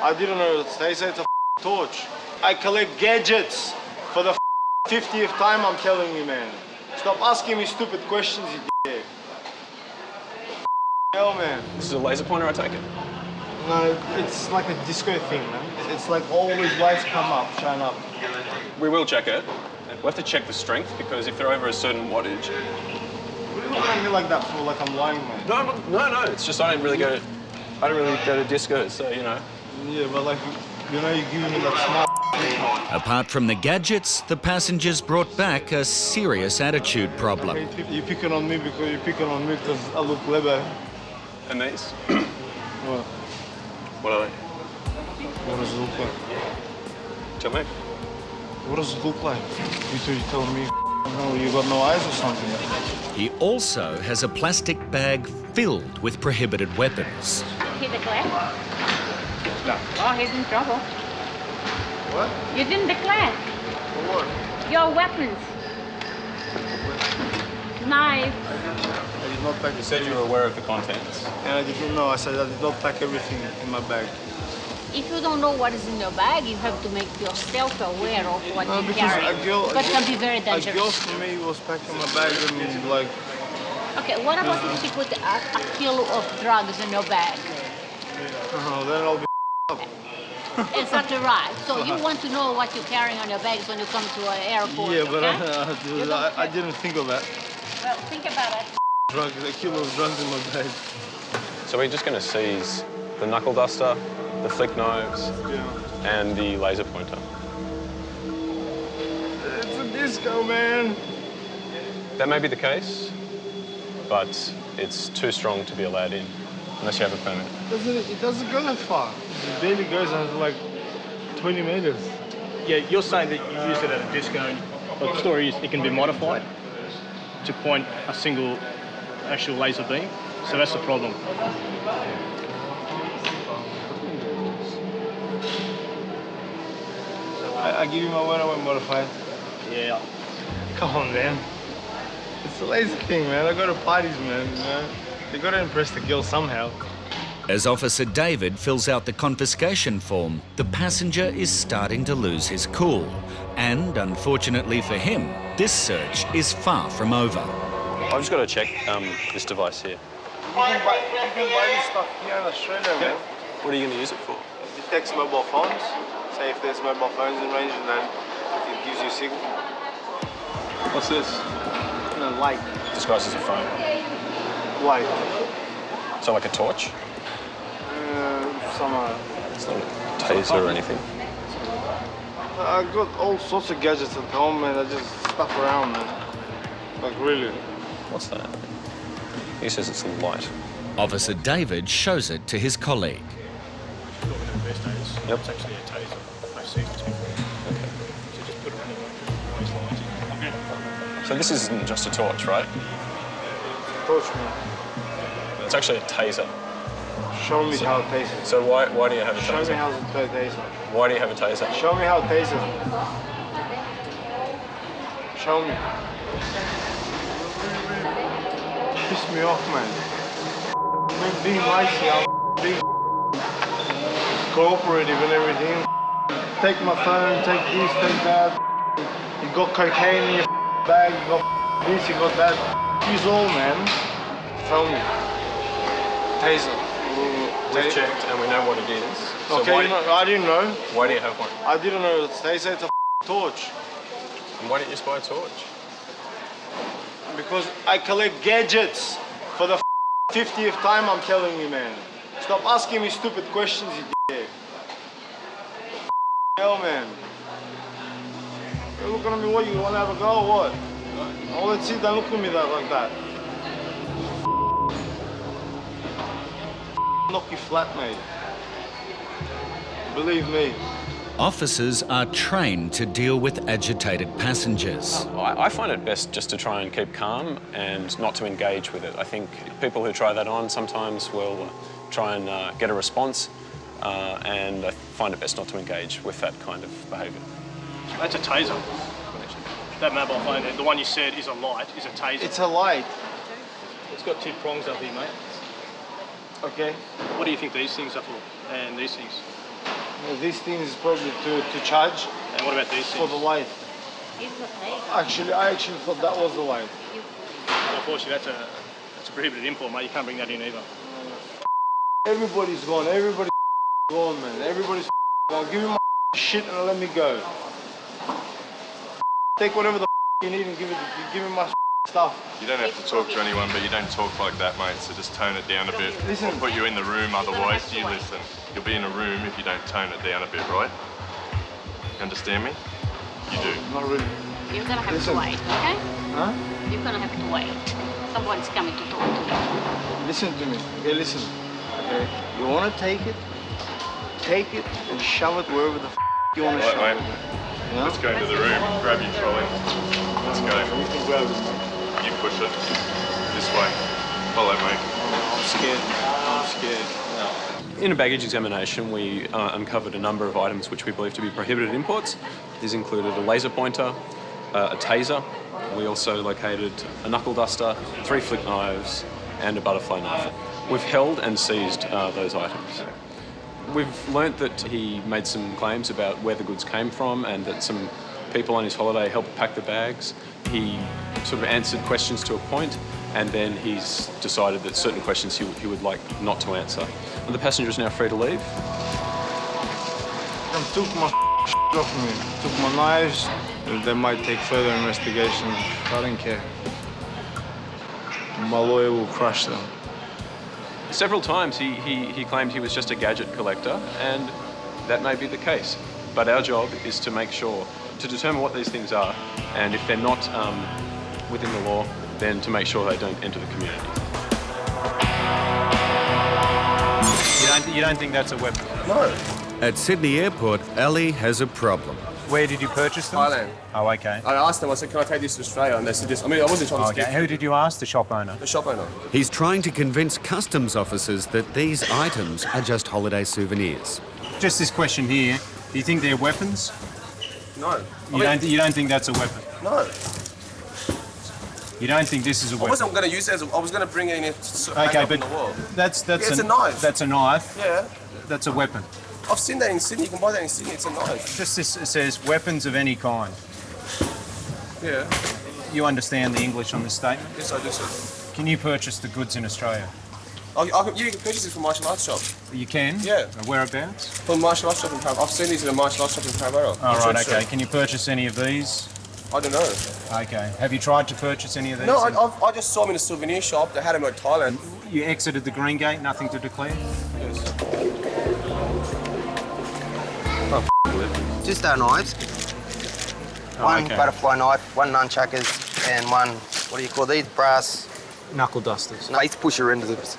I didn't know they say it's a torch. I collect gadgets for the 50th time, I'm telling you, man. Stop asking me stupid questions, you dickhead. Hell, man. This is a laser pointer, I take it? No, it's like a disco thing, man. It's like all these lights come up, shine up. We will check it. We'll have to check the strength, because if they're over a certain wattage... What are you looking at me like that for? Like I'm lying, man? No. It's just I don't really go to discos, so, you know. Yeah, but like, you know, you're giving me that smart. Apart from the gadgets, the passengers brought back a serious attitude problem. You're picking on me because I look clever. And these? What? What are they? What does it look like? Tell me. What does it look like? You telling me, no, you got no eyes or something? He also has a plastic bag filled with prohibited weapons. Hit the glass? No. Oh, he's in trouble. What? You didn't declare. For what? Your weapons. Knife. I did not pack. You said you were aware of the contents. And I didn't know. I said I did not pack everything in my bag. If you don't know what is in your bag, you have to make yourself aware of what you because carry. a girl, But it can be very dangerous. A girl for me was packing my bag and like... Okay, what about if you put a kilo of drugs in your bag? Then I'll be up. Exactly right. So you want to know what you're carrying on your bags when you come to an airport, Yeah, but okay? I didn't think of that. Well, think about it. Drugs, a kilo of drugs in my bag. So we're just going to seize the knuckle duster, the flick knives, and the laser pointer. It's a disco, man. That may be the case, but it's too strong to be allowed in, unless you have a permit. It doesn't go that far. It barely goes like 20 meters. Yeah, you're saying that you use it at a disco, but the story is it can be modified to point a single actual laser beam, so that's the problem. I give you my word I won't modify it. Yeah. Come on, man. It's a lazy thing, man. I go to parties, man, you know? You gotta impress the girl somehow. As Officer David fills out the confiscation form, the passenger is starting to lose his cool. And, unfortunately for him, this search is far from over. I've just got to check this device here. You can buy this stuff here in Australia, man. What are you going to use it for? It detects mobile phones. Say if there's mobile phones in range, then it gives you a signal. What's this? No, light. Disguised as a phone. Light. So like a torch? It's not a taser or anything. I got all sorts of gadgets at home, man. I just stuff around, man. Like, really. What's that? He says it's a light. Officer David shows it to his colleague. Yep. It's actually a taser. I've seen it before. Okay. So just put it on the noise light. So this isn't just a torch, right? Torch, man. It's actually a taser. Show me how it tastes. So why do you have a taser? Show me how it tastes. Why do you have a taser? Show me how it tastes. Show me. Piss me off, man. Being nice here, being cooperative and everything. Take my phone, take this, take that. You got cocaine in your bag, you got this, you got that. Use all, man. Tell me. Taser. We've checked and we know what it is. So Okay, I didn't know. Why do you have one? I didn't know. They say it's a torch. And why didn't you just buy a torch? Because I collect gadgets for the 50th time, I'm telling you, man. Stop asking me stupid questions, you dickhead. Hell, man. You're looking at me, what, you want to have a go or what? Oh, let's see, don't look at me like that. Knock you flat, mate. Believe me. Officers are trained to deal with agitated passengers. I find it best just to try and keep calm and not to engage with it. I think people who try that on sometimes will try and get a response, and I find it best not to engage with that kind of behaviour. That's a taser. That mobile phone, the one you said is a light, is a taser. It's a light. It's got two prongs up here, mate. Okay. What do you think these things are for, and these things? These things probably to charge And what about these for things? the light. It's a taser. I actually thought that was the light. Unfortunately, that's a prohibited import, mate. You can't bring that in either. Everybody's gone. Everybody's gone, man. Everybody's gone. Give me my shit and let me go. Take whatever the you need and give me my stuff. You don't have to talk to anyone, but you don't talk like that, mate, so just tone it down a bit. Listen. I'll put you in the room otherwise. You listen. You'll be in a room if you don't tone it down a bit, right? You understand me? You do. Not really. You're gonna have Listen. to wait, okay? Huh? You're gonna have to wait. Someone's coming to talk to you. Listen to me. Okay, listen. Okay. You wanna take it and shove it wherever the you wanna Right, shove mate. it. You know? Let's go into the room, grab your trolley. Let's go. You can grab it, man. You push it. This way. Follow me. I'm scared. I'm scared. In a baggage examination, we uncovered a number of items which we believe to be prohibited imports. These included a laser pointer, a taser. We also located a knuckle duster, 3 flick knives, and a butterfly knife. We've held and seized those items. We've learnt that he made some claims about where the goods came from and that some people on his holiday helped pack the bags. He sort of answered questions to a point, and then he's decided that certain questions he would like not to answer. And the passenger is now free to leave. And took my off me. Took my knives. They might take further investigation. I don't care. My lawyer will crush them. Several times he claimed he was just a gadget collector, and that may be the case. But our job is to make sure, to determine what these things are, and if they're not within the law, then to make sure they don't enter the community. You don't think that's a weapon? No. At Sydney Airport, Ali has a problem. Where did you purchase them? Thailand. Oh, okay. I asked them, I said, can I take this to Australia? And they said, yes. I mean, I wasn't trying to Okay. Who did you ask? The shop owner? the shop owner. He's trying to convince customs officers that these items are just holiday souvenirs. Just this question here. Do you think they're weapons? No. You don't think that's a weapon? No. You don't think this is a I weapon? wasn't going to use it as I was going to bring it in to hang Okay, up but on the wall. that's Yeah, it's a knife. That's a knife. Yeah. That's a weapon. I've seen that in Sydney. You can buy that in Sydney. It's a knife. Just this it says weapons of any kind. Yeah. You understand the English on this statement? Yes, I do, sir. Can you purchase the goods in Australia? You can purchase it from martial arts shop. You can? Yeah. Whereabouts? From martial arts shop in Parramatta. I've seen these in a martial arts shop in Parramatta. All right, okay. Can you purchase any of these? I don't know. Okay. Have you tried to purchase any of these? No, I just saw them in a souvenir shop. They had them in Thailand. You exited the green gate, nothing to declare? Yes. Just our knives. One okay. butterfly knife, one nunchuckers, and one, what do you call these? Brass Knuckle dusters. face pusher into this.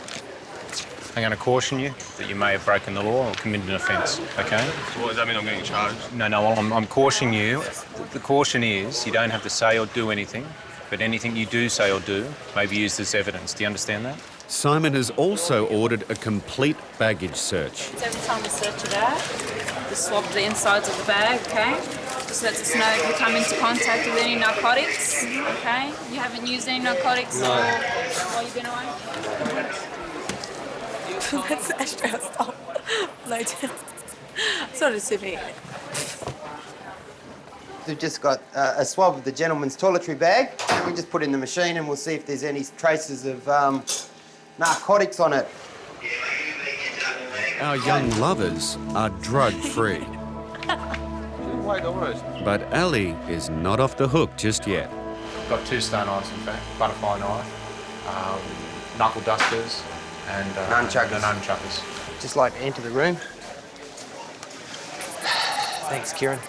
I'm going to caution you that you may have broken the law or committed an offence, okay? So what does that mean? I'm getting charged? No, I'm cautioning you. The caution is you don't have to say or do anything, but anything you do say or do may be used as evidence. Do you understand that? Simon has also ordered a complete baggage search. Every time we search it out, we swab the insides of the bag, okay? Just lets us know if we come into contact with any narcotics, okay? You haven't used any narcotics while you've been away? That's Australia style. Loaded. It's not a souvenir. We've just got a swab of the gentleman's toiletry bag. We just put it in the machine and we'll see if there's any traces of narcotics on it. Our young lovers are drug-free. Wait, don't worry. But Ali is not off the hook just yet. Got 2 stone knives, in fact. Butterfly knife, knuckle dusters, and Nunchuckers. the nunchuckers. Just like to enter the room. Thanks, Kieran.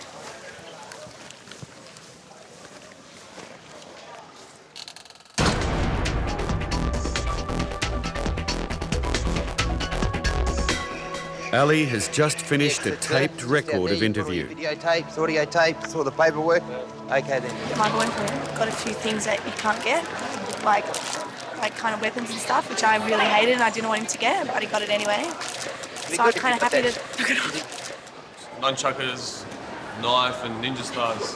Ali has just finished a taped record of interview. Video tapes, audio tapes, all the paperwork. Okay then. My boyfriend got a few things that you can't get, like kind of weapons and stuff, which I really hated and I didn't want him to get, but he got it anyway. So I'm kind of happy to look it up. Nunchuckers, knife and ninja stars,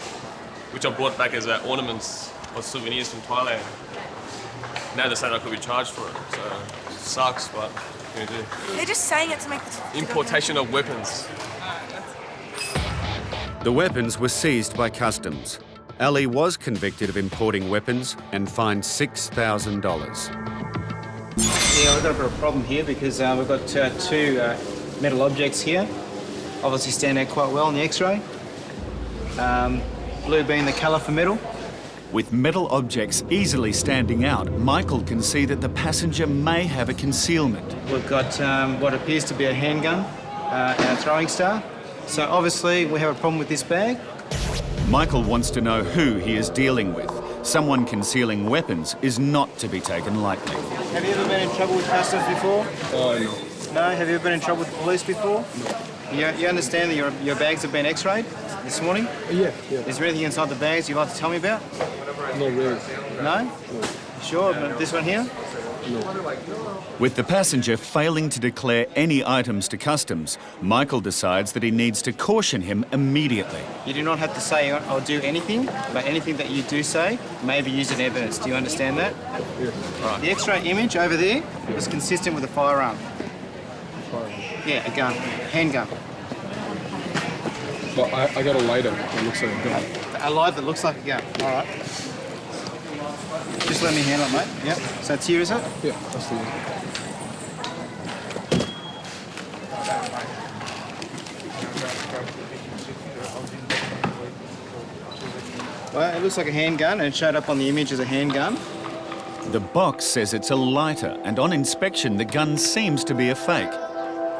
which I brought back as ornaments or souvenirs from Thailand. Now they're saying I could be charged for it, so it sucks, but what can you do? They're just saying it to make the Importation of weapons. The weapons were seized by customs. Ali was convicted of importing weapons and fined $6,000. Yeah, we've got a bit of a problem here because we've got two metal objects here. Obviously stand out quite well in the X-ray. Blue being the colour for metal. With metal objects easily standing out, Michael can see that the passenger may have a concealment. We've got what appears to be a handgun and a throwing star. So obviously we have a problem with this bag. Michael wants to know who he is dealing with. Someone concealing weapons is not to be taken lightly. Have you ever been in trouble with customs before? No. No? Have you ever been in trouble with the police before? No. You understand that your bags have been x-rayed this morning? Yeah. Is there anything inside the bags you'd like to tell me about? Not really. No? You sure? This one here? No. With the passenger failing to declare any items to customs, Michael decides that he needs to caution him immediately. You do not have to say or do anything, but anything that you do say may be used in evidence. Do you understand that? Yeah. Right. The X-ray image over there is consistent with a firearm. Firearm? Yeah, a gun, handgun. But I got a lighter that looks like a gun. A light that looks like a gun. All right. Just let me handle it, mate. Yep. So it's here, is it? Yeah, that's the one. Well, it looks like a handgun, and it showed up on the image as a handgun. The box says it's a lighter, and on inspection, the gun seems to be a fake.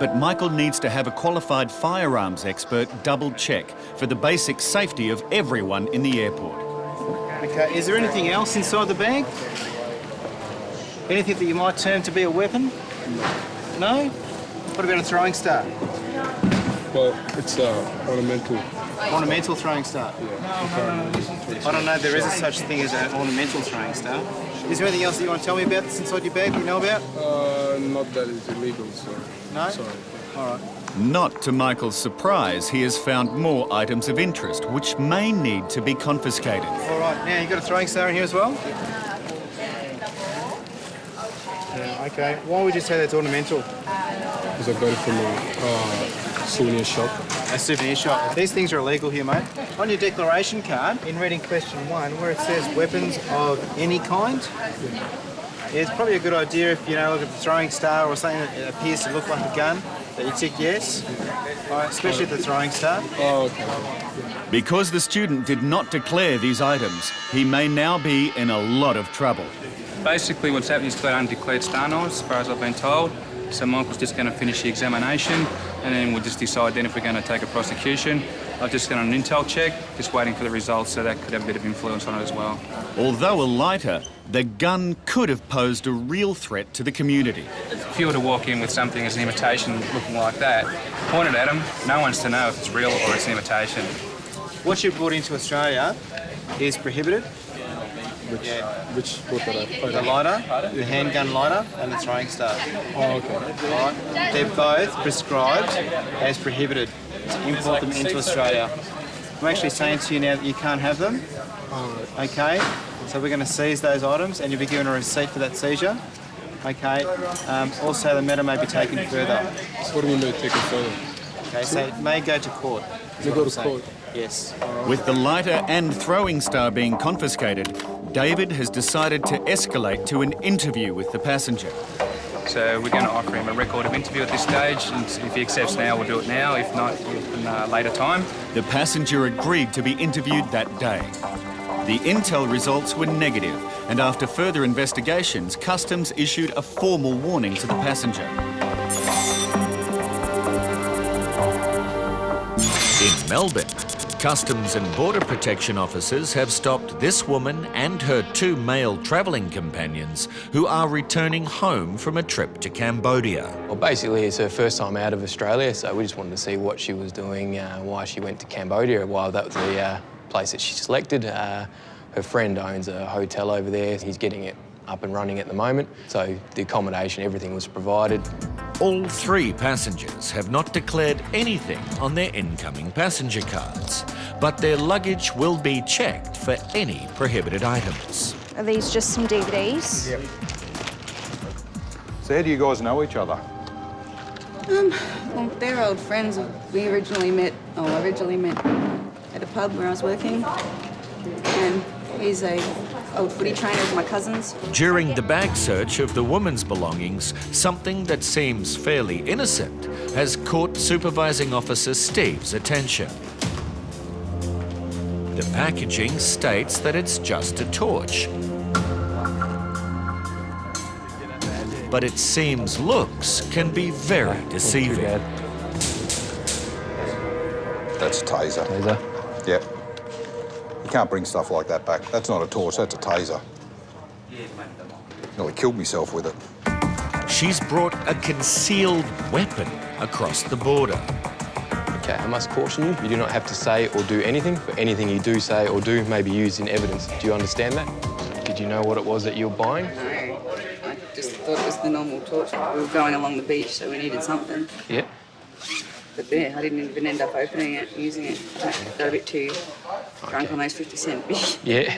But Michael needs to have a qualified firearms expert double-check for the basic safety of everyone in the airport. Okay, is there anything else inside the bag? Anything that you might term to be a weapon? No? What about a throwing star? Well, it's ornamental. Ornamental throwing star? Yeah. I don't know, there is a such thing as an ornamental throwing star. Is there anything else that you want to tell me about that's inside your bag that you know about? Not that it's illegal, so... No? Sorry. All right. Not to Michael's surprise, he has found more items of interest, which may need to be confiscated. All right, now you've got a throwing star in here as well? Yeah, okay. Why would you say that's ornamental? Because I got it from a souvenir shop. A souvenir shop. These things are illegal here, mate. On your declaration card, in reading question 1, where it says weapons of any kind, it's probably a good idea if, look at the throwing star or something that appears to look like a gun, that you tick yes. All right, especially the throwing star. Oh, okay. Because the student did not declare these items, he may now be in a lot of trouble. Basically, what's happening is got undeclared star knives, as far as I've been told. So Michael's just going to finish the examination, and then we'll just decide then if we're going to take a prosecution. I've just done an intel check, just waiting for the results, so that could have a bit of influence on it as well. Although a lighter, the gun could have posed a real threat to the community. If you were to walk in with something as an imitation looking like that, point it at them, no one's to know if it's real or it's an imitation. What you brought into Australia is prohibited. Which both are that? The lighter, the handgun lighter, and the throwing star. Oh, okay. All right. They're both prescribed as prohibited to import them into Australia. I'm actually saying to you now that you can't have them. Okay. So we're going to seize those items, and you'll be given a receipt for that seizure. Okay. Also, the matter may be taken further. So what do we may take it further? Okay. So it may go to court. May go to court. Yes. With the lighter and throwing star being confiscated, David has decided to escalate to an interview with the passenger. So we're going to offer him a record of interview at this stage, and if he accepts now, we'll do it now. If not, in a later time. The passenger agreed to be interviewed that day. The intel results were negative, and after further investigations, Customs issued a formal warning to the passenger. In Melbourne, Customs and Border Protection officers have stopped this woman and her 2 male travelling companions who are returning home from a trip to Cambodia. Well, basically, it's her first time out of Australia, so we just wanted to see what she was doing, why she went to Cambodia, why that was the place that she selected. Her friend owns a hotel over there. He's getting it up and running at the moment, so the accommodation, everything was provided. All 3 passengers have not declared anything on their incoming passenger cards, but their luggage will be checked for any prohibited items. Are these just some DVDs? Yep. So how do you guys know each other? Well, they're old friends. I originally met at a pub where I was working, and he's a old footy trainer of my cousin's. During the bag search of the woman's belongings, something that seems fairly innocent has caught Supervising Officer Steve's attention. The packaging states that it's just a torch. But it seems looks can be very deceiving. That's a taser. Taser? Yep. You can't bring stuff like that back. That's not a torch, that's a taser. Nearly killed myself with it. She's brought a concealed weapon across the border. Okay, I must caution you, you do not have to say or do anything, but anything you do say or do may be used in evidence. Do you understand that? Did you know what it was that you were buying? No, I just thought it was the normal torch. We were going along the beach, so we needed something. Yeah. But there, I didn't even end up opening it, using it. I got a bit too drunk on those 50-cent fish. Yeah.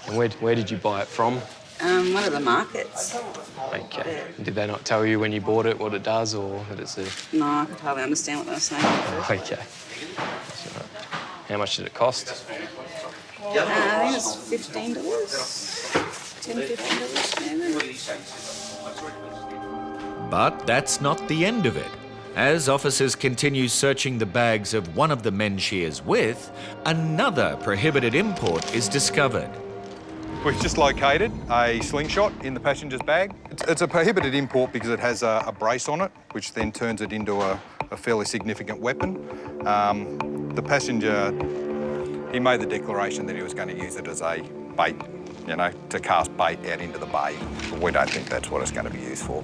And where did you buy it from? One of the markets. Okay. Did they not tell you when you bought it what it does, or that it's a... No, I could hardly understand what they were saying. Okay. So, how much did it cost? I think it was $15. $10, $15 maybe. But that's not the end of it. As officers continue searching the bags of one of the men she is with, another prohibited import is discovered. We've just located a slingshot in the passenger's bag. It's a prohibited import because it has a brace on it, which then turns it into a fairly significant weapon. The passenger, he made the declaration that he was going to use it as a bait, you know, to cast bait out into the bay. But we don't think that's what it's going to be used for.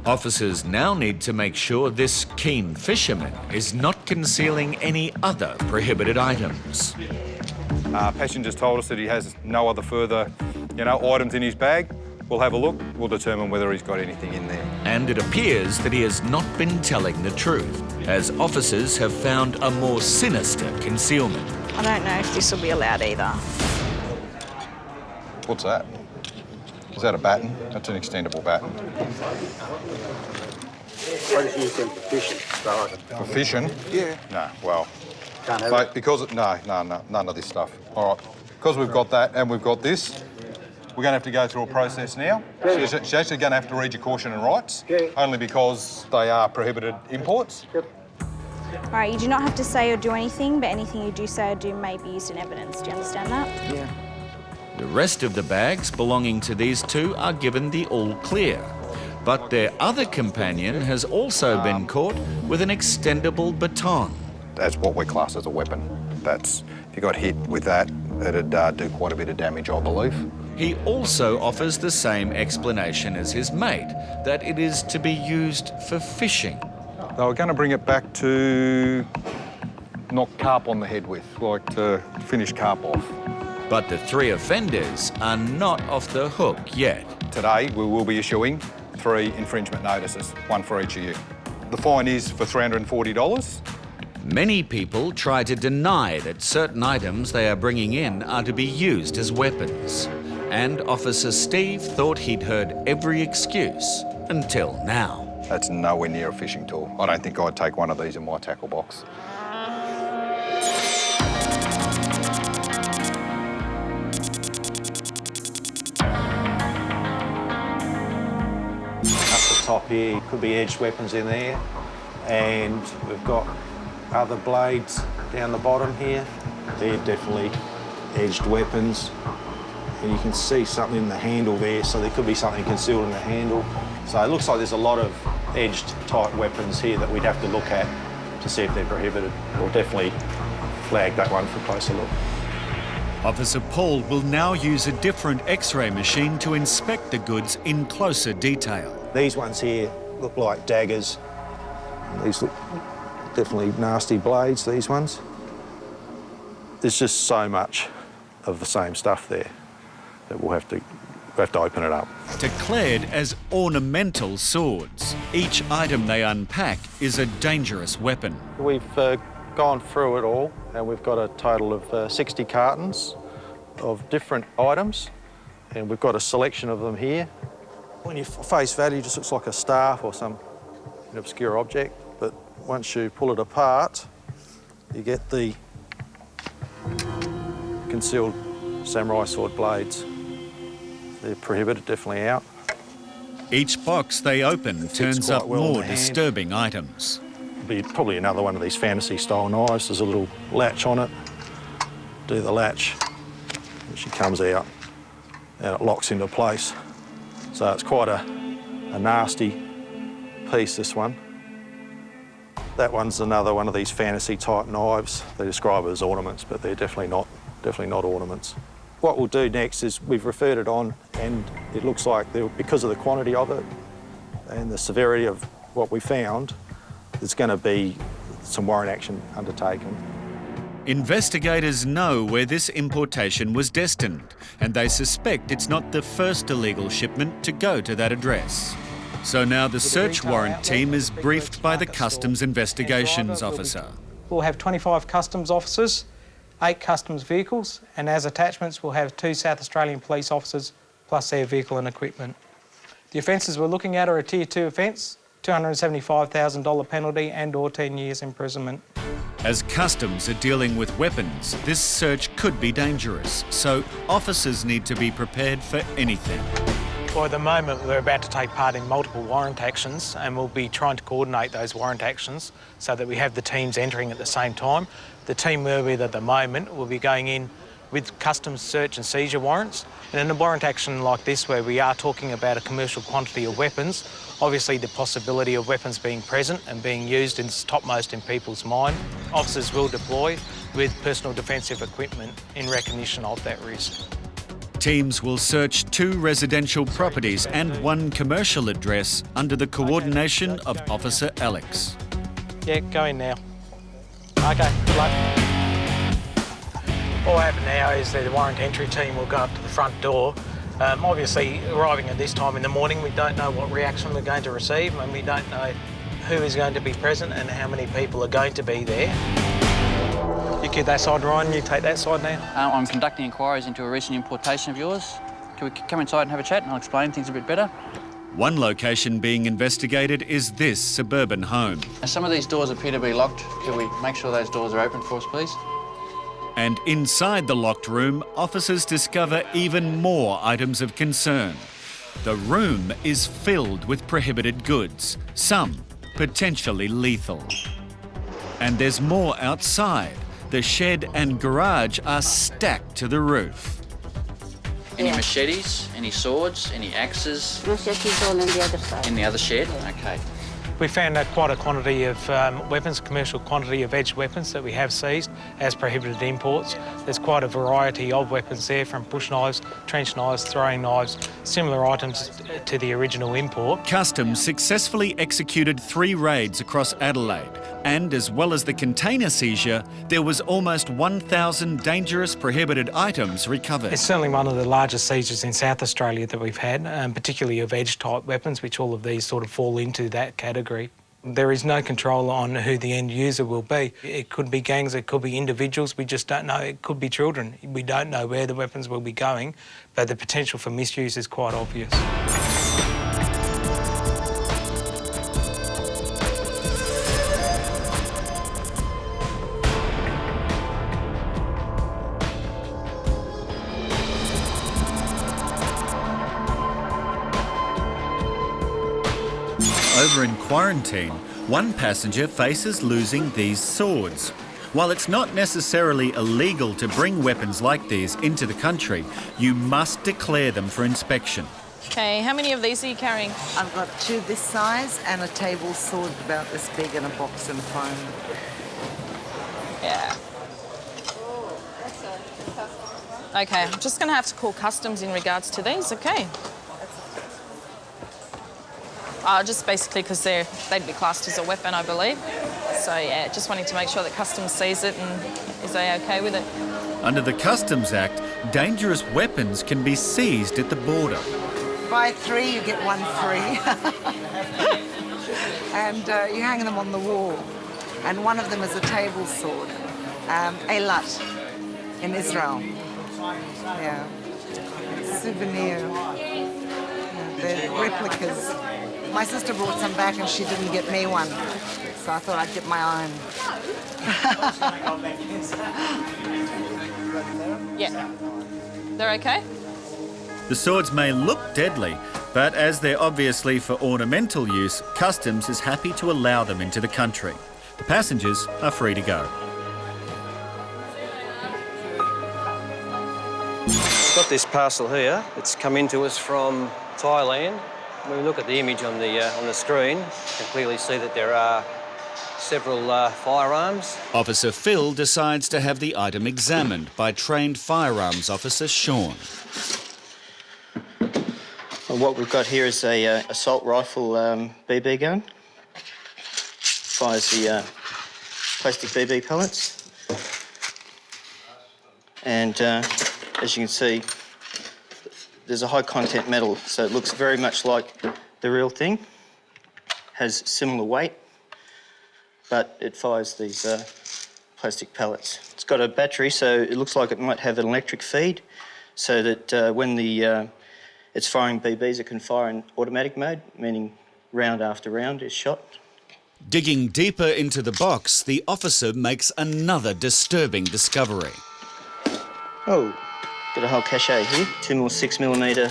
Officers now need to make sure this keen fisherman is not concealing any other prohibited items. Passengers told us that he has no other further, items in his bag. We'll have a look. We'll determine whether he's got anything in there. And it appears that he has not been telling the truth, as officers have found a more sinister concealment. I don't know if this will be allowed either. What's that? Is that a batten? That's an extendable batten. I just use them for fishing. For fishing? Yeah. No, well... Can't have mate, because no, none of this stuff. All right, because we've got that and we've got this, we're going to have to go through a process now. Yeah. She's actually going to have to read your caution and rights, yeah. Only because they are prohibited imports. Yep. All right, you do not have to say or do anything, but anything you do say or do may be used in evidence. Do you understand that? Yeah. The rest of the bags belonging to these two are given the all clear. But their other companion has also been caught with an extendable baton. That's what we class as a weapon. If you got hit with that, it'd do quite a bit of damage, I believe. He also offers the same explanation as his mate, that it is to be used for fishing. They were going to bring it back to knock carp on the head with, like to finish carp off. But the three offenders are not off the hook yet. Today, we will be issuing 3 infringement notices, one for each of you. The fine is for $340. Many people try to deny that certain items they are bringing in are to be used as weapons. And Officer Steve thought he'd heard every excuse until now. That's nowhere near a fishing tool. I don't think I'd take one of these in my tackle box. Up the top here could be edged weapons in there, and we've got other blades down the bottom here. They're definitely edged weapons. And you can see something in the handle there, so there could be something concealed in the handle. So it looks like there's a lot of edged type weapons here that we'd have to look at to see if they're prohibited. We'll definitely flag that one for a closer look. Officer Paul will now use a different X-ray machine to inspect the goods in closer detail. These ones here look like daggers. These look definitely nasty blades, these ones. There's just so much of the same stuff there that we'll have to open it up. Declared as ornamental swords, each item they unpack is a dangerous weapon. We've gone through it all, and we've got a total of 60 cartons of different items, and we've got a selection of them here. When you face value, it just looks like a staff or some obscure object, but once you pull it apart, you get the concealed samurai sword blades. They're prohibited, definitely out. Each box they open turns quite up well in more the hand. disturbing items. Be probably another one of these fantasy style knives. There's a little latch on it. Do the latch, and she comes out and it locks into place. So it's quite a nasty piece, this one. That one's another one of these fantasy type knives. They describe it as ornaments, but they're definitely not ornaments. What we'll do next is we've referred it on, and it looks like because of the quantity of it and the severity of what we found, there's going to be some warrant action undertaken. Investigators know where this importation was destined, and they suspect it's not the first illegal shipment to go to that address. So now the search warrant team is briefed by the Customs Investigations Officer. We'll have 25 Customs officers, 8 Customs vehicles, and as attachments we'll have 2 South Australian police officers plus their vehicle and equipment. The offences we're looking at are a Tier 2 offence, $275,000 penalty and/or 10 years imprisonment. As Customs are dealing with weapons, this search could be dangerous, so officers need to be prepared for anything. Well, at the moment we're about to take part in multiple warrant actions, and we'll be trying to coordinate those warrant actions so that we have the teams entering at the same time. The team we're with at the moment will be going in with Customs search and seizure warrants, and in a warrant action like this where we are talking about a commercial quantity of weapons, obviously the possibility of weapons being present and being used is topmost in people's mind. Officers will deploy with personal defensive equipment in recognition of that risk. Teams will search 2 residential properties and 1 commercial address under the coordination of Officer Alex. Yeah, go in now. Okay, good luck. What will happen now is that the warrant entry team will go up to the front door. Obviously, arriving at this time in the morning, we don't know what reaction we're going to receive, and we don't know who is going to be present and how many people are going to be there. You keep that side, Ryan, you take that side now. I'm conducting inquiries into a recent importation of yours. Can we come inside and have a chat and I'll explain things a bit better? One location being investigated is this suburban home. Some of these doors appear to be locked. Can we make sure those doors are open for us, please? And inside the locked room, officers discover even more items of concern. The room is filled with prohibited goods, some potentially lethal. And there's more outside. The shed and garage are stacked to the roof. Any machetes, any swords, any axes? Machetes all in the other side. In the other shed? Okay. We found quite a quantity of weapons, commercial quantity of edged weapons that we have seized as prohibited imports. There's quite a variety of weapons there, from bush knives, trench knives, throwing knives, similar items to the original import. Customs successfully executed 3 raids across Adelaide, and as well as the container seizure, there was almost 1,000 dangerous prohibited items recovered. It's certainly one of the largest seizures in South Australia that we've had, particularly of edge-type weapons, which all of these sort of fall into that category. There is no control on who the end user will be. It could be gangs, it could be individuals, we just don't know. It could be children. We don't know where the weapons will be going, but the potential for misuse is quite obvious. Over in quarantine, one passenger faces losing these swords. While it's not necessarily illegal to bring weapons like these into the country, you must declare them for inspection. Okay, how many of these are you carrying? I've got 2 this size and a table sword about this big and a box and foam. Yeah. Okay, I'm just going to have to call Customs in regards to these, okay? Just basically because they'd be classed as a weapon, I believe. So, yeah, just wanting to make sure that Customs sees it and is they okay with it. Under the Customs Act, dangerous weapons can be seized at the border. Buy 3, you get 1 free. And you hang them on the wall. And one of them is a table sword, Eilat, in Israel. Yeah. Souvenir. Yeah, they're replicas. My sister brought some back and she didn't get me one, so I thought I'd get my own. Yeah. They're okay? The swords may look deadly, but as they're obviously for ornamental use, Customs is happy to allow them into the country. The passengers are free to go. We've got this parcel here. It's come into us from Thailand. When we look at the image on the screen, you can clearly see that there are several firearms. Officer Phil decides to have the item examined by trained firearms officer Sean. Well, what we've got here is a assault rifle BB gun. Fires the plastic BB pellets. And as you can see, there's a high content metal, so it looks very much like the real thing. Has similar weight, but it fires these plastic pellets. It's got a battery, so it looks like it might have an electric feed, so that when it's firing BBs, it can fire in automatic mode, meaning round after round is shot. Digging deeper into the box, the officer makes another disturbing discovery. Oh, got a whole cache here, 2 more 6mm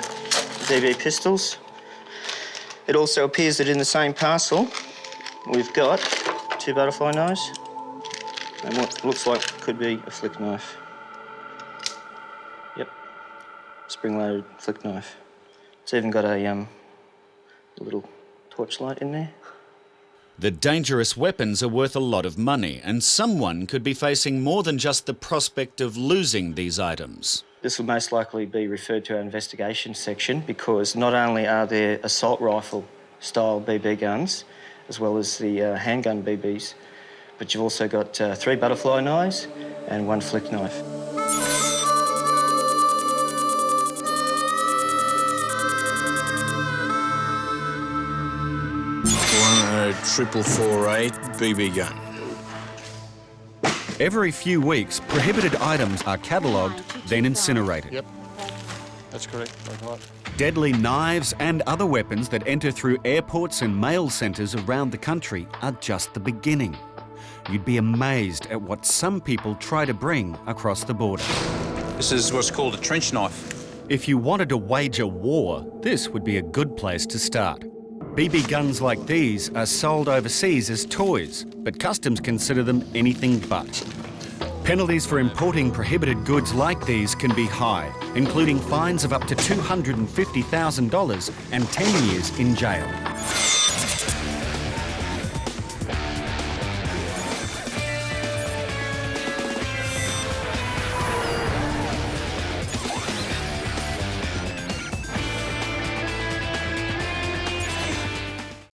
BB pistols. It also appears that in the same parcel, we've got 2 butterfly knives and what looks like could be a flick knife. Yep, spring-loaded flick knife. It's even got a little torchlight in there. The dangerous weapons are worth a lot of money, and someone could be facing more than just the prospect of losing these items. This will most likely be referred to our investigation section, because not only are there assault rifle style BB guns, as well as the handgun BBs, but you've also got 3 butterfly knives and 1 flick knife. A 4448 BB gun. Every few weeks, prohibited items are catalogued, then incinerated. Yep, that's correct. Deadly knives and other weapons that enter through airports and mail centres around the country are just the beginning. You'd be amazed at what some people try to bring across the border. This is what's called a trench knife. If you wanted to wage a war, this would be a good place to start. BB guns like these are sold overseas as toys, but Customs consider them anything but. Penalties for importing prohibited goods like these can be high, including fines of up to $250,000 and 10 years in jail.